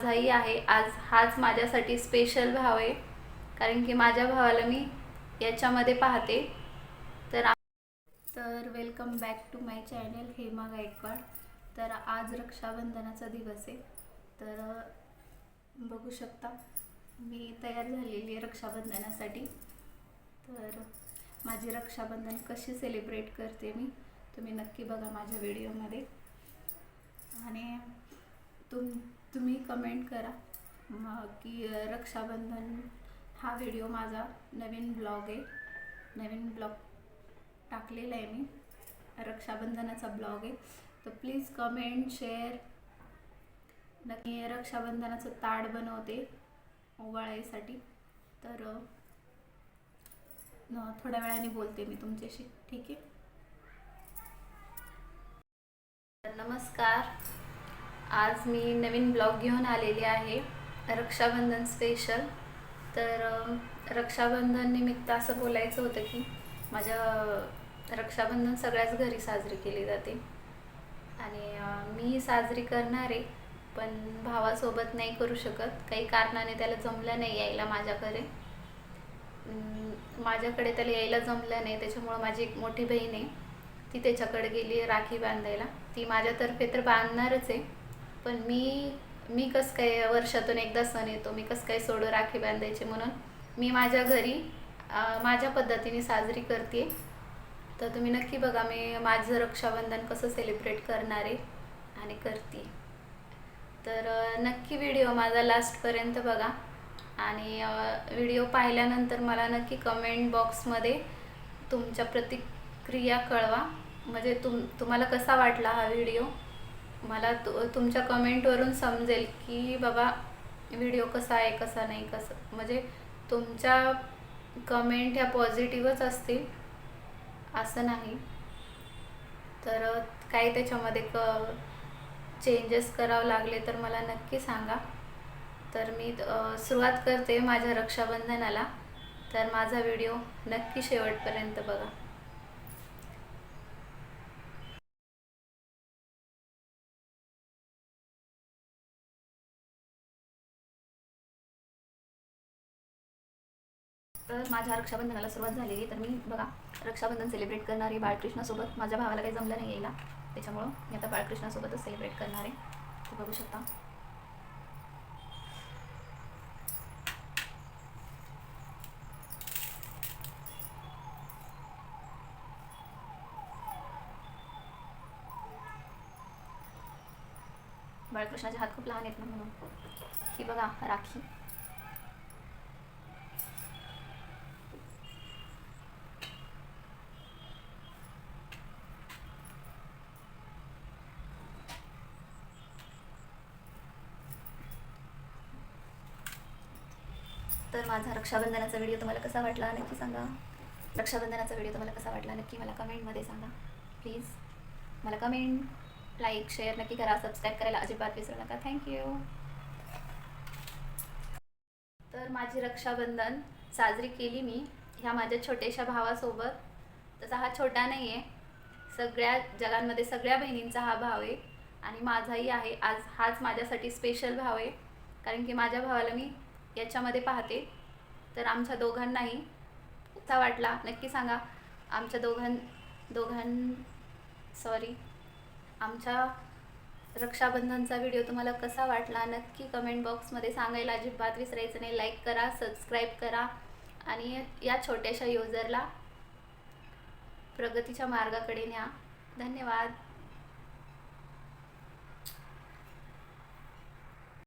माझाही आहे आज हाच माझ्यासाठी स्पेशल भाव आहे, कारण की माझ्या भावाला मी याच्यामध्ये पाहते. तर welcome back to my channel Hema Gaikwad. तर आज रक्षाबंधनाचा दिवस आहे. तर बघू शकता मी तयार झालेली आहे रक्षाबंधनासाठी. तर माझी रक्षाबंधन कशी सेलिब्रेट करते मी, तुम्ही नक्की बघा माझ्या व्हिडिओमध्ये. आणि तुम्ही कमेंट करा की रक्षाबंधन हा व्हिडिओ माझा नवीन ब्लॉग आहे, नवीन ब्लॉग टाकलेला आहे मी, रक्षाबंधनाचा ब्लॉग आहे. तर प्लीज कमेंट शेअर नक्की. रक्षाबंधनाचं ताट बनवते ओवाळायसाठी. तर थोड्या वेळाने बोलते मी तुमच्याशी, ठीक आहे. नमस्कार, आज मी नवीन ब्लॉग घेऊन आलेली आहे, रक्षाबंधन स्पेशल. तर रक्षाबंधन निमित्त असं बोलायचं होतं की माझ्या रक्षाबंधन सगळ्याच घरी साजरी केली जाते आणि मी साजरी करणार आहे, पण भावासोबत नाही करू शकत. काही कारणाने त्याला जमलं नाही यायला माझ्याकडे त्याला यायला जमलं नाही. त्याच्यामुळं माझी एक मोठी बहीण आहे, ती त्याच्याकडे गेली राखी बांधायला. ती माझ्यातर्फे तर बांधणारच आहे, पण मी कसं काय, वर्षातून एकदा सण येतो, मी कसं काय सोडू राखी बांधायची. म्हणून मी माझ्या घरी माझ्या पद्धतीने साजरी करते. तर तुम्ही नक्की बघा मी माझं रक्षाबंधन कसं सेलिब्रेट करणार आहे आणि करते. तर नक्की व्हिडिओ माझा लास्टपर्यंत बघा आणि व्हिडिओ पाहिल्यानंतर मला नक्की कमेंट बॉक्समध्ये तुमच्या प्रतिक्रिया कळवा. म्हणजे तुम्हाला कसा वाटला हा व्हिडिओ, मला तुमच्या कमेंटवरून समजेल की बाबा व्हिडिओ कसा आहे कसा नाही. कसं म्हणजे तुमच्या कमेंट ह्या पॉझिटिव्हच असतील असं नाही. तर काही त्याच्यामध्ये चेंजेस करावं लागले तर मला नक्की सांगा. तर मी सुरुवात करते माझ्या रक्षाबंधनाला. तर माझा व्हिडिओ नक्की शेवटपर्यंत बघा. तर माझ्या रक्षाबंधनाला सुरुवात झालेली. तर मी बघा रक्षाबंधन सेलिब्रेट करणारी बाळकृष्णासोबत. माझ्या भावाला काही जमलं नाही यायला, त्याच्यामुळं मी आता बाळकृष्णासोबतच सेलिब्रेट करणार आहे. ते बघू शकता. बाळकृष्णाचे हात खूप लहान आहेत ना, म्हणून ही बघा राखी. तर माझा रक्षाबंधनाचा व्हिडिओ तुम्हाला कसा वाटला नक्की सांगा. रक्षाबंधनाचा व्हिडिओ तुम्हाला कसा वाटला नक्की मला कमेंटमध्ये सांगा. प्लीज मला कमेंट, लाईक, शेअर नक्की करा. सबस्क्राईब करायला अजिबात विसरू नका. थँक्यू. तर माझी रक्षाबंधन साजरी केली मी ह्या माझ्या छोट्याशा भावासोबत. तसा हा छोटा नाही आहे, सगळ्या जगांमध्ये सगळ्या बहिणींचा हा भाव आहे आणि माझाही आहे आज हाच माझ्यासाठी स्पेशल भाव आहे, कारण की माझ्या भावाला मी याच्यामध्ये पाहते. तर आमच्या दोघांनाही कसा वाटला नक्की सांगा. आमच्या आमच्या रक्षाबंधनचा व्हिडिओ तुम्हाला कसा वाटला नक्की कमेंट बॉक्समध्ये सांगायला अजिबात विसरायचं नाही. लाईक करा, सबस्क्राईब करा आणि या छोट्याशा युजरला प्रगतीच्या मार्गाकडे न्या. धन्यवाद.